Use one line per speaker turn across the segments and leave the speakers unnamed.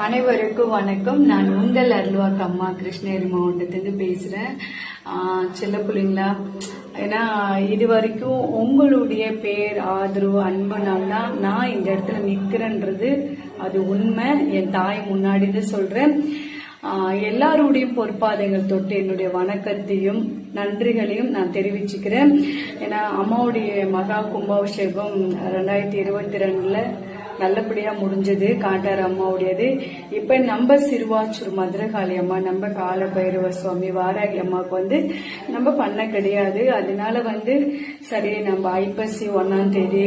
அனைவருக்கும் வணக்கம். நான் உங்கள் அருள்வாக்கு அம்மா கிருஷ்ணகிரி மாவட்டத்திலிருந்து பேசுறேன். செல்ல பிள்ளைங்களா, ஏன்னா இது வரைக்கும் உங்களுடைய பேர் ஆதரவு அன்புனால தான் நான் இந்த இடத்துல நிக்கிறேன்றது அது உண்மை. என் தாய் முன்னாடி சொல்றேன். எல்லாருடைய பொறுப்பாதைகள் தொட்டு என்னுடைய வணக்கத்தையும் நன்றிகளையும் நான் தெரிவிச்சுக்கிறேன். ஏன்னா அம்மாவுடைய மகா கும்பாபிஷேகம் 2022 நல்லபடியா முடிஞ்சது. காட்டார் அம்மாவுடையது. இப்ப நம்ம சிறுவாச்சூர் மதுரகாளி அம்மா, நம்ம கால பைரவ சுவாமி வாராகி அம்மாவுக்கு நம்ம பண்ண கிடையாது. அதனால சரி, நம்ம ஐப்பசி 1ஆம் தேதி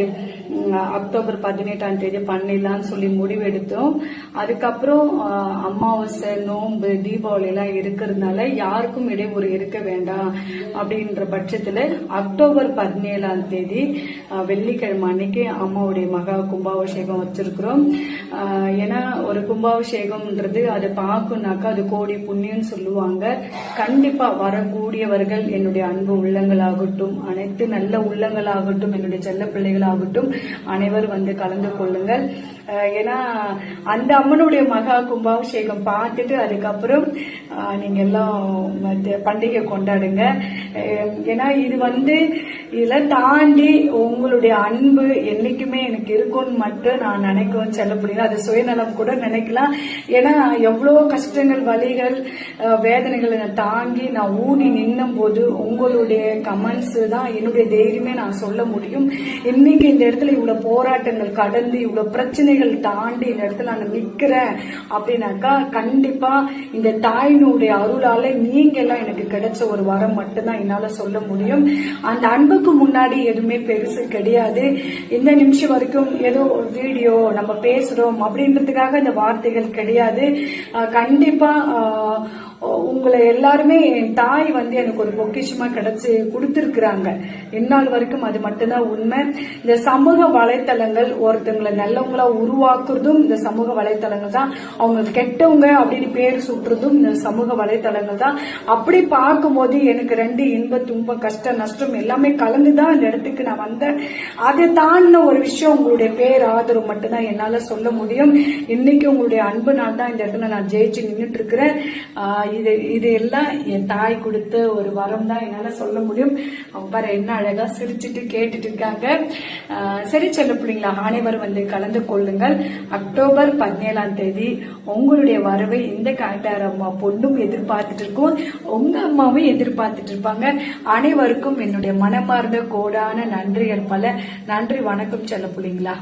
அக்டோபர் 18ஆம் தேதி பண்ணிடலாம்னு சொல்லி முடிவெடுத்தோம். அதுக்கப்புறம் அமாவாசை, நோன்பு, தீபாவளி எல்லாம் இருக்கிறதுனால யாருக்கும் இடையூறு இருக்க வேண்டாம் அப்படின்ற பட்சத்துல அக்டோபர் 17ஆம் தேதி வெள்ளிக்கிழமை அன்னைக்கு அம்மாவுடைய மகா கும்பாபிஷேகம் வச்சிருக்கிறோம். ஏன்னா ஒரு கும்பாபிஷேகம்ன்றது அதை பார்க்கணும்னாக்கா அது கோடி புண்ணியம் சொல்லுவாங்க. கண்டிப்பா வரக்கூடியவர்கள் என்னுடைய அன்பு உள்ளங்களாகட்டும், அனைத்து நல்ல உள்ளங்களாகட்டும், என்னுடைய செல்ல பிள்ளைகளாகட்டும், அனைவரும் கலந்து கொள்ளுங்கள். ஏன்னா அந்த அம்மனுடைய மகா கும்பாபிஷேகம் பார்த்துட்டு அதுக்கப்புறம் நீங்க எல்லாம் பண்டிகை கொண்டாடுங்க. ஏன்னா இது இதெல்லாம் தாண்டி உங்களுடைய அன்பு என்னைக்குமே எனக்கு இருக்கும்னு மட்டும் நான் நினைக்கவும் செல்ல முடியல. அது சுயநலம் கூட நினைக்கலாம். ஏன்னா எவ்வளவு கஷ்டங்கள், வலிகள், வேதனைகளை தாங்கி நான் ஊனி நின்னும் போது உங்களுடைய கமெண்ட்ஸ் தான் என்னுடைய தைரியமே நான் சொல்ல முடியும். இன்னைக்கு இந்த இடத்துல இவ்வளவு போராட்டங்கள் கடந்து இவ்வளவு பிரச்சனைகள் தாண்டி இந்த இடத்துல நான் நிக்கிறேன் அப்படின்னாக்கா கண்டிப்பா இந்த தாயினுடைய அருளால நீங்க எல்லாம் எனக்கு கிடைச்ச ஒரு வரம் மட்டும்தான் என்னால சொல்ல முடியும். அந்த அன்புக்கு முன்னாடி எதுவுமே பெருசு கிடையாது. இந்த நிமிஷம் வரைக்கும் ஏதோ வீடியோ நம்ம பேசுறோம் அப்படின்றதுக்காக இந்த வார்த்தைகள் கிடையாது. கண்டிப்பா உங்களை எல்லாருமே என் தாய் எனக்கு ஒரு பொக்கிஷமா கிடைச்சு கொடுத்திருக்கிறாங்க. இந்நாள் வரைக்கும் அது மட்டும்தான் உண்மை. இந்த சமூக வலைத்தளங்கள் ஒருத்தவங்களை நல்லவங்களா உருவாக்குறதும் இந்த சமூக வலைத்தளங்கள் தான். அவங்க கெட்டவங்க அப்படின்னு பேர் சுற்றுறதும் இந்த சமூக வலைத்தளங்கள் தான். அப்படி பார்க்கும்போது எனக்கு 2 இன்ப துன்ப கஷ்ட நஷ்டம் எல்லாமே கலந்துதான் இந்த இடத்துக்கு நான் வந்தேன். அதை தாண்டின ஒரு விஷயம் உங்களுடைய பேர் ஆதரவு மட்டும்தான் என்னால சொல்ல முடியும். இன்னைக்கு உங்களுடைய அன்பு நான் தான் இந்த இடத்துல நான் ஜெயிச்சு நின்றுட்டு இருக்கிறேன். இது எல்லாம் என் தாய் கொடுத்த ஒரு வரம் தான் என்னால சொல்ல முடியும். அவங்க பாரு என்ன அழகா சிரிச்சுட்டு கேட்டுட்டு இருக்காங்க. சரி செல்ல பிள்ளைங்களா, அனைவரும் கலந்து கொள்ளுங்கள். அக்டோபர் 17ஆம் தேதி உங்களுடைய வரவை இந்த காட்டார் அம்மா பொண்ணும் எதிர்பார்த்துட்டு இருக்கும், உங்க அம்மாவும் எதிர்பார்த்துட்டு இருப்பாங்க. அனைவருக்கும் என்னுடைய மனமார்ந்த கோடான நன்றிகள் பல. நன்றி, வணக்கம் செல்ல பிள்ளைங்களா.